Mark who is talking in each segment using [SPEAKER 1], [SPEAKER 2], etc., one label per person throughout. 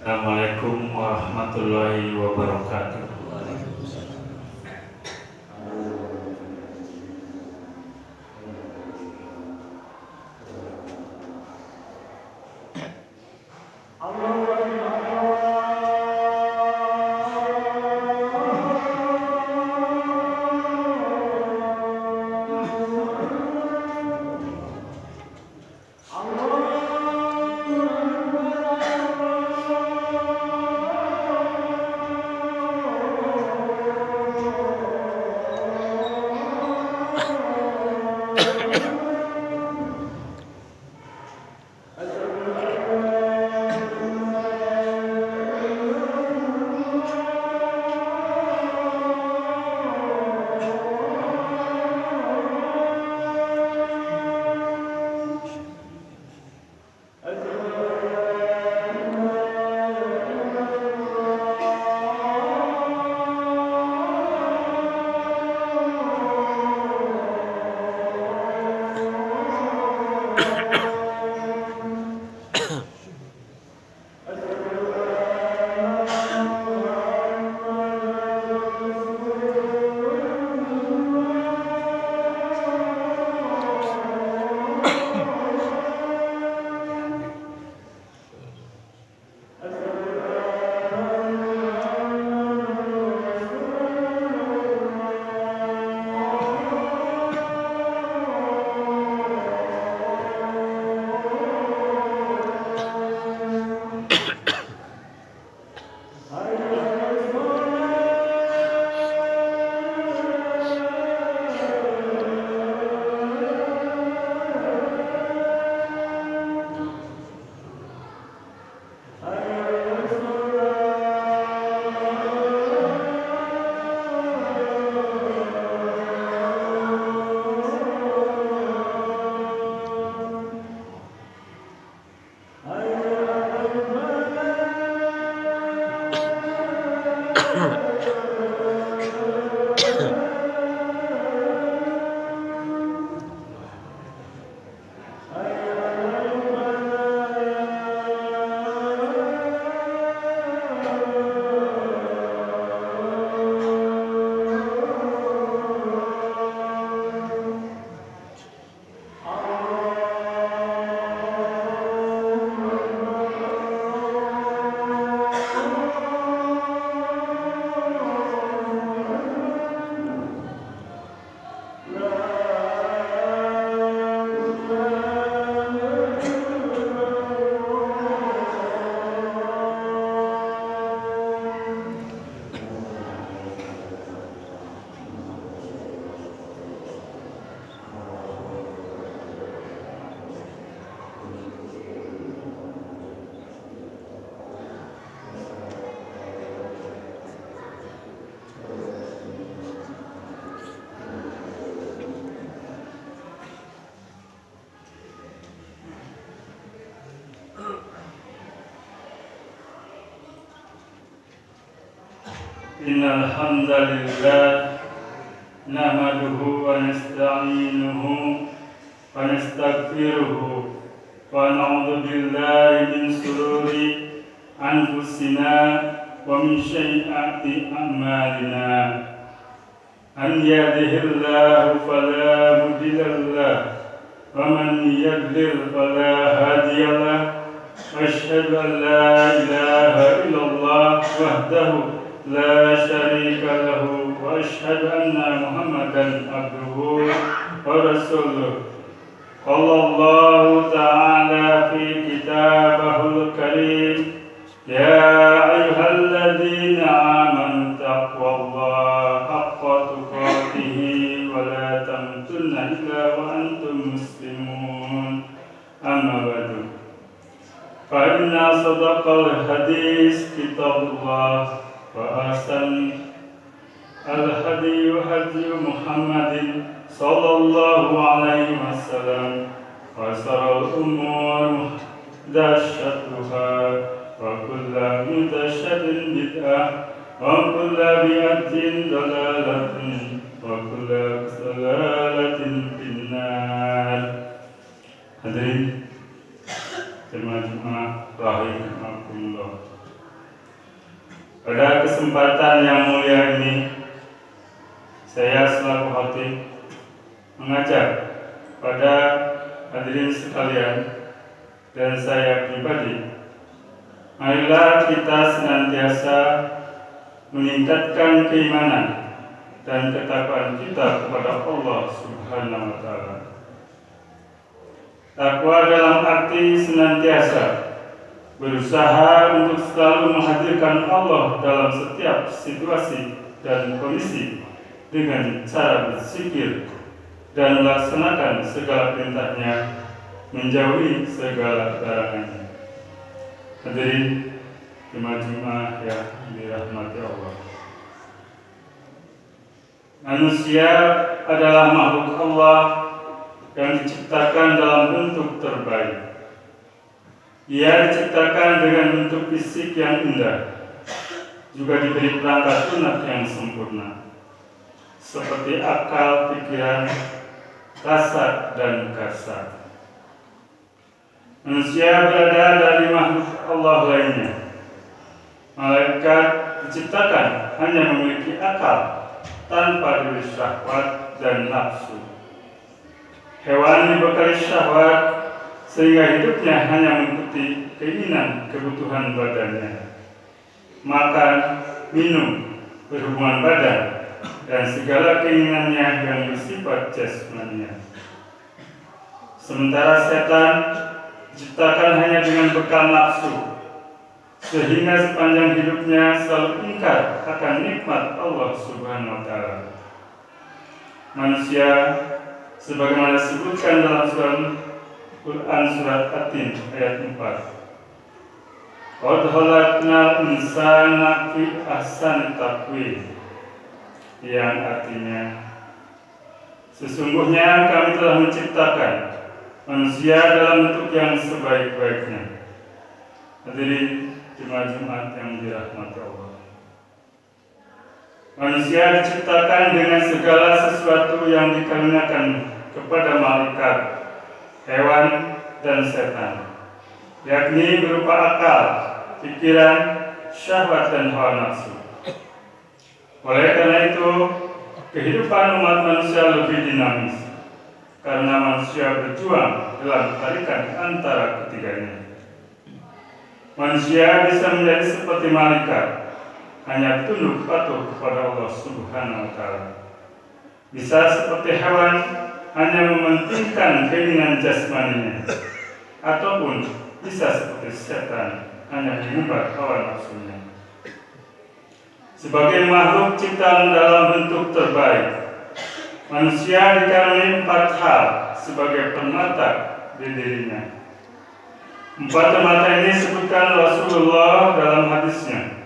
[SPEAKER 1] Assalamualaikum warahmatullahi wabarakatuh. Innal hamdalillah nahmaduhu wa nasta'inuhu wa nastaghfiruhu wa na'udzu billahi min shururi anfusina wa min sayyiati a'malina. Man yahdihillahu fala mudilla lahu wa man yudlil fala hadiya lahu. Asyhadu an la ilaha illallah wahdahu la syarika lahu wa asyhadu anna Muhammadan abduhu wa rasuluh. Qala Allah ta'ala fi kitabihil karim, ya ayyuhalladzina amanu taqullaha haqqa tuqatih wa la tamutunna illa wa antum muslimun. Amma ba'du. Fa inna sadaqal hadis kitabullah wa ahsan al-hadi hadi Muhammadin sallallahu alaihi wasallam wa saral umur muhdasyatuha wa kullu muhdasyatin bid'ah wa kullu bid'atin dalalatin wa kullu dalalatin finnar. Hadirin jemaah rahimakumullah. Pada kesempatan yang mulia ini, saya selaku khatib mengajak pada hadirin sekalian dan saya pribadi, marilah kita senantiasa meningkatkan keimanan dan ketakwaan kita kepada Allah Subhanahu wa Ta'ala. Takwa dalam arti senantiasa berusaha untuk selalu menghadirkan Allah dalam setiap situasi dan kondisi dengan cara berzikir dan melaksanakan segala perintahnya, menjauhi segala larangannya. Hadirin jemaah yang dirahmati Allah. Manusia adalah makhluk Allah yang diciptakan dalam bentuk terbaik. Ia diciptakan dengan bentuk fisik yang indah, juga diberi perangkat lunak yang sempurna, seperti akal, pikiran, rasa, dan kasar. Manusia berada dari makhluk Allah lainnya. Malaikat diciptakan hanya memiliki akal, tanpa diberi syahwat dan nafsu. Hewan dibekali syahwat, sehingga hidupnya hanya mengikuti keinginan kebutuhan badannya. Makan, minum, berhubungan badan, dan segala keinginannya yang bersifat jasmania. Sementara setan diciptakan hanya dengan bekal nafsu, sehingga sepanjang hidupnya selalu ingkar akan nikmat Allah Subhanahu wa Ta'ala. Manusia, sebagaimana disebutkan dalam Quran surat At-Tin ayat 4. Qad khalaqnal insana fi ahsani taqwim, yang artinya sesungguhnya kami telah menciptakan manusia dalam bentuk yang sebaik-baiknya. Hadirin jemaat yang dirahmati Allah. Manusia diciptakan dengan segala sesuatu yang dikaruniakan kepada malaikat, hewan, dan setan, yakni berupa akal, pikiran, syahwat, dan hawa nafsu. Oleh karena itu, kehidupan umat manusia lebih dinamis, karena manusia berjuang dalam tarikan antara ketiganya. Manusia bisa menjadi seperti malaikat, hanya tunduk patuh kepada Allah Subhanahu wa Ta'ala. Bisa seperti hewan, hanya mementingkan keinginan jasmaninya, ataupun bisa seperti setan, hanya mengumbar hawa nafsunya. Sebagai makhluk ciptaan dalam bentuk terbaik, manusia dikaruniai 4 hal sebagai permata di dirinya. 4 permata ini disebutkan Rasulullah dalam hadisnya,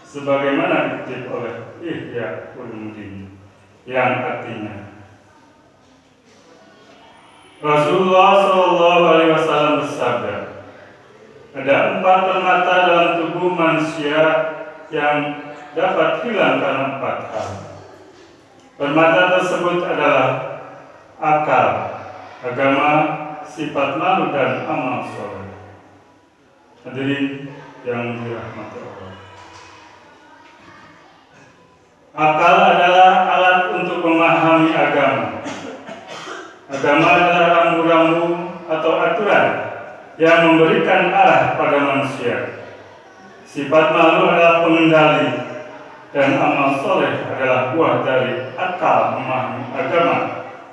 [SPEAKER 1] sebagaimana dikutip oleh Ihya Ulumuddin, yang artinya Rasulullah SAW bersabda, ada 4 permata dalam tubuh manusia yang dapat hilang karena 4 hal. Permata tersebut adalah akal, agama, sifat malu, dan amal soleh. Hadirin yang dirahmati Allah. Akal adalah alat untuk memahami agama. Agama adalah rambu-rambu atau aturan yang memberikan arah pada manusia. Sifat malu adalah pengendali, dan amal soleh adalah buah dari akal memahami agama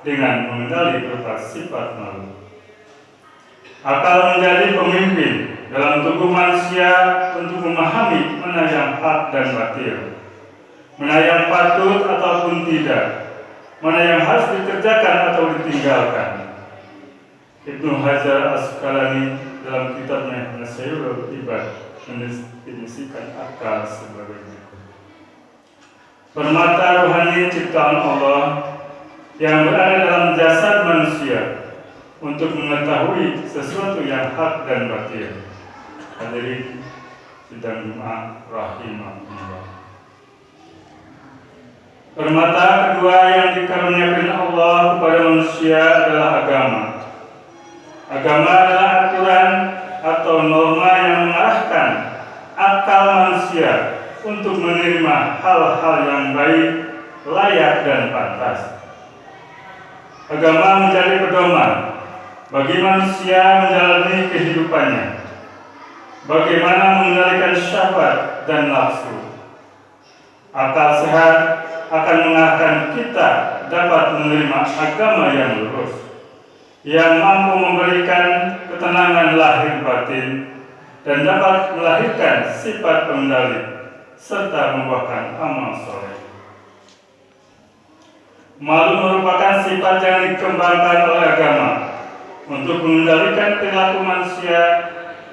[SPEAKER 1] dengan mengendali berupa sifat malu. Akal menjadi pemimpin dalam tubuh manusia untuk memahami mana yang hak dan batil, mana yang patut ataupun tidak, mana yang harus dikerjakan atau ditinggalkan. Ibnu Hajar Asqalani dalam kitabnya Nasyirul Ibad mendefinisikan akal sebagai berikut. Permata rohani ciptaan Allah yang berada dalam jasad manusia untuk mengetahui sesuatu yang hak dan batil. Hadirin sidang Jumat rahimahullah. Permata kedua yang dikaruniakan Allah kepada manusia adalah agama. Agama adalah aturan atau norma yang mengarahkan akal manusia untuk menerima hal-hal yang baik, layak dan pantas. Agama menjadi pedoman bagi manusia menjalani kehidupannya, bagaimana mengendalikan syahwat dan nafsu. Akal sehat akan mengarahkan kita dapat menerima agama yang lurus, yang mampu memberikan ketenangan lahir batin dan dapat melahirkan sifat pengendali serta membuahkan amal soleh. Malu merupakan sifat yang dikembangkan oleh agama untuk mengendalikan perilaku manusia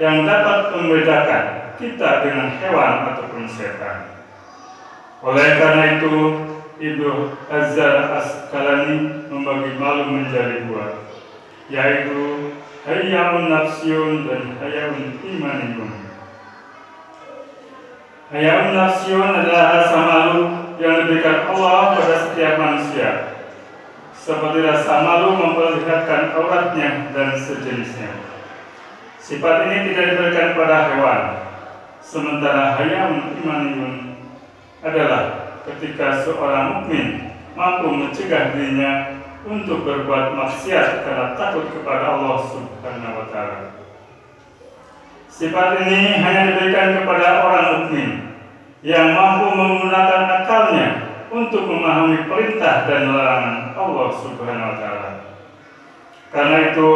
[SPEAKER 1] yang dapat membedakan kita dengan hewan ataupun setan. Oleh karena itu, Ibnu Hajar Asqalani membagi malu menjadi dua, yaitu hayaun nafsiyun dan hayaun imaniyun. Hayaun nafsiyun adalah rasa malu yang diberikan Allah pada setiap manusia, seperti rasa malu memperlihatkan auratnya dan sejenisnya. Sifat ini tidak diberikan pada hewan, sementara hayaun imaniyun adalah ketika seorang mukmin mampu mencegah dirinya untuk berbuat maksiat karena takut kepada Allah Subhanahu wa Ta'ala. Sifat ini hanya diberikan kepada orang mukmin yang mampu menggunakan akalnya untuk memahami perintah dan larangan Allah Subhanahu wa Ta'ala. Karena itu,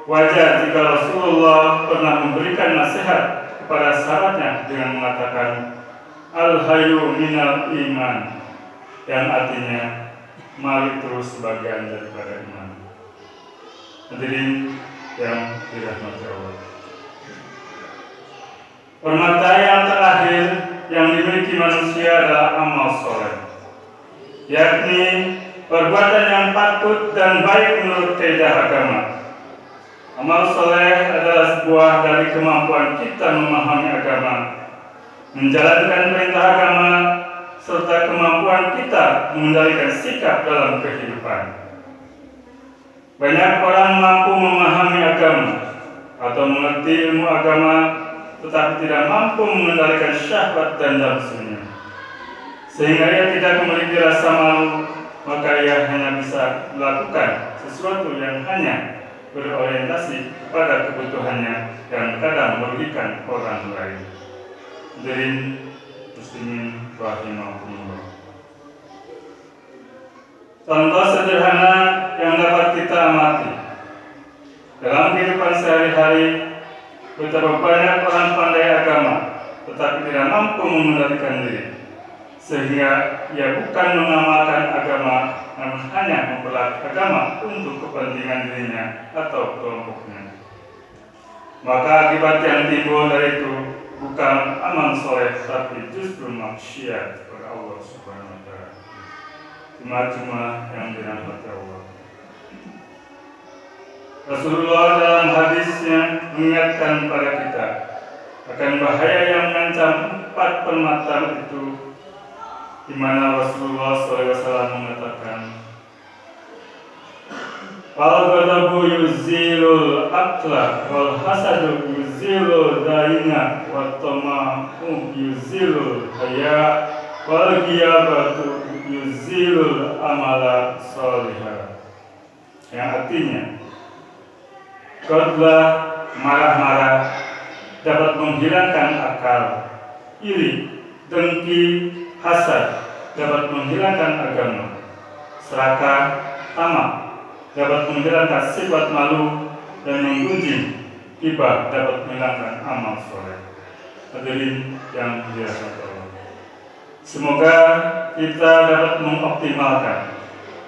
[SPEAKER 1] wajar jika Rasulullah pernah memberikan nasihat kepada sahabatnya dengan mengatakan al-hayu minal iman, yang artinya malu itu sebagian daripada iman. Hadirin yang dirahmati Allah, permata yang terakhir yang dimiliki manusia adalah amal soleh, yakni perbuatan yang patut dan baik menurut kaidah agama. Amal soleh adalah sebuah dari kemampuan kita memahami agama, menjalankan perintah agama, serta kemampuan kita mengendalikan sikap dalam kehidupan. Banyak orang mampu memahami agama atau mengerti ilmu agama, tetapi tidak mampu mengendalikan syahwat dan nafsunya, sehingga ia tidak memiliki rasa malu, maka ia hanya bisa melakukan sesuatu yang hanya berorientasi kepada kebutuhannya dan kadang merugikan orang lain. Hadirin muslimin rahimakumullah. Contoh sederhana yang dapat kita amati dalam kehidupan sehari-hari, betapa banyak orang pandai agama tetapi tidak mampu mengendalikan diri, sehingga ia bukan mengamalkan agama, namun hanya memperlakukan agama untuk kepentingan dirinya atau kelompoknya. Maka akibat yang timbul dari itu bukan amal soleh, tapi justru maksiat kepada Allah Subhanahu wa Ta'ala. Cuma-cuma yang dirahmati Allah. Rasulullah dalam hadisnya mengingatkan pada kita akan bahaya yang mengancam 4 permata itu, di mana Rasulullah SAW mengatakan, al-ghadabu yuzilul aqla wal hasadu yuzilul daina wa tama'u yuzilul haya wal ghiyabatu yuzilul amala salihah. Yang artinya, ghadlah, marah-marah, dapat menghilangkan akal, iri, dengki, hasad dapat menghilangkan agama, serakah, tamak dapat menghilangkan sifat malu, dan menggunjing hibah dapat menghilangkan amal soleh. Hadirin yang dirahmati Allah, semoga kita dapat mengoptimalkan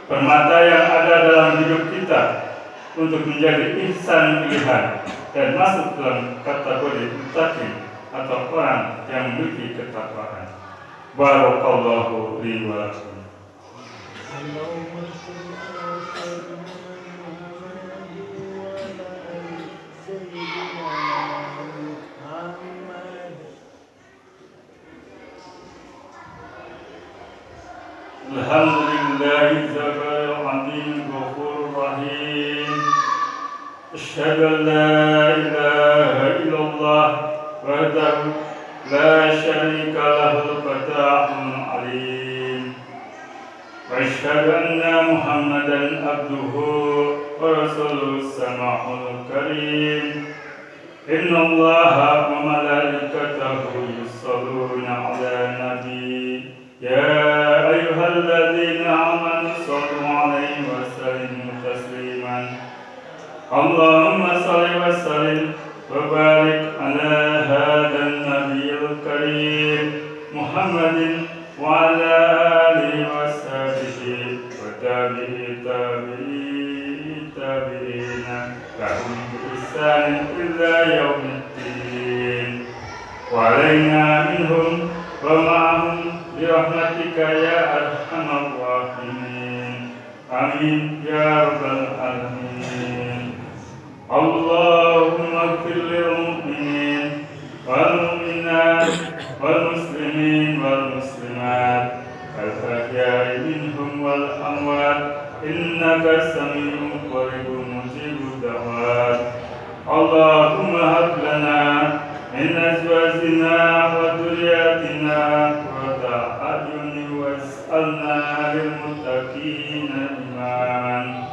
[SPEAKER 1] permata yang ada dalam hidup kita untuk menjadi ihsan pilihan dan masuk dalam kategori muttaqin atau orang yang memiliki ketakwaan. Barakallahu li wa lakum. Alhamdulillahi zabal alim ghafur rahim. Asyhadu an la ilaha illallah wahdahu لا شريك له الفتاح العليم وأشهد أن محمدا عبده ورسوله السماح الكريم إن الله وملائكته يصلون على النبي يا أيها الذين آمنوا صلوا عليه وسلموا تسليما اللهم صل وسلم وبارك على هذا النبي الكريم محمد وعلى آله وصحبه وتابعين لهم بإحسان إلى يوم الدين وعلينا منهم ومعهم برحمتك يا أرحم الراحمين آمين يا رب العالمين اللهم اغفر للمؤمنين والمؤمنات والمسلمين والمسلمات الأحياء منهم والأموات إنك سميع قريب مجيب الدعوات اللهم هب لنا من أزواجنا وذرياتنا قرة أعين واجعلنا للمتقين إماما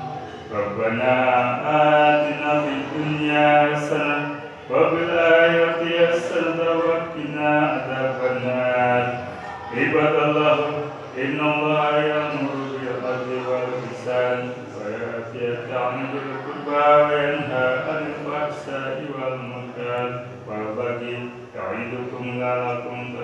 [SPEAKER 1] ربنا آتنا في الدنيا حسنة وفي الآخرة حسنة وقنا عذاب النار عباد الله إن الله يأمر بالعدل والإحسان ويأتي عن ذي القربى وينهى عن الفحشاء والمنكر والبغي يعظكم لعلكم